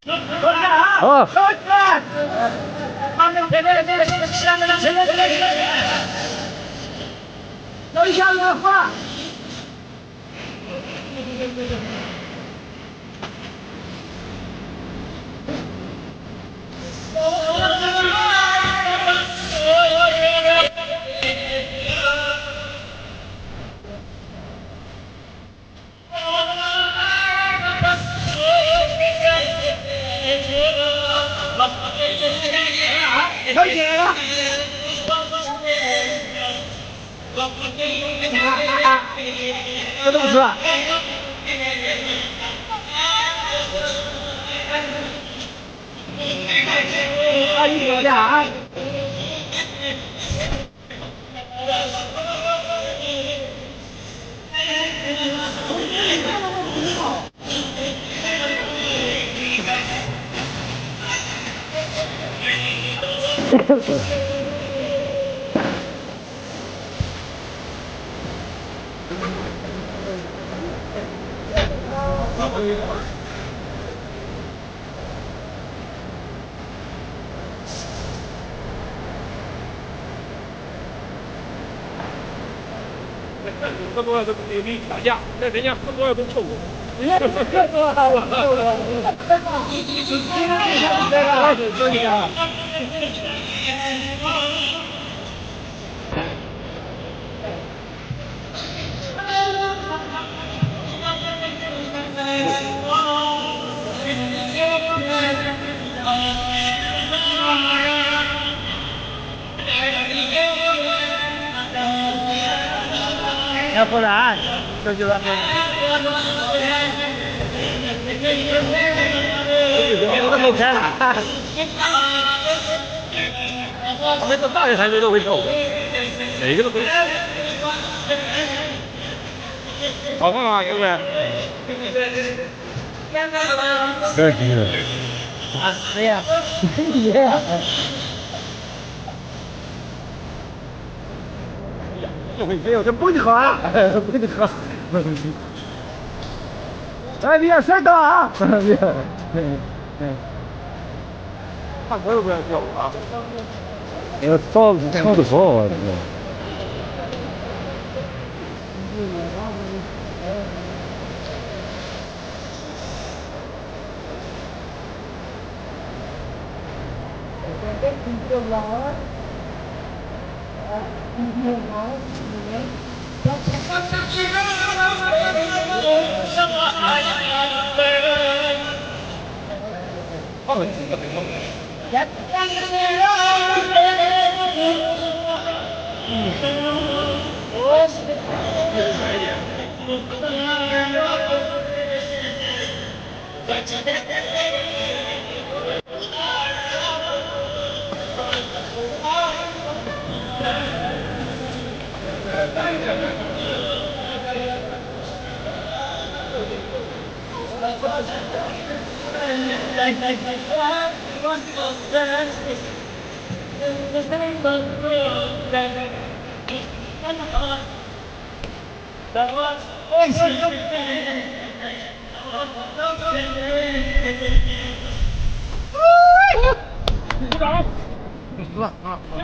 哦。等一下，老话。小姐了。这都不吃。阿姨有点啊。更多的你打架，那人家更多的都臭我。更多了，臭了。要不然，这就是。我都开了。没到大学才学都会臭，哪个都会。好看吗？有没有？这是的。啊，谁呀？爷呀！没有，这不能喝啊！不能喝。哎，你要谁到啊？别，看我又不要跳啊！你要早跳得好啊！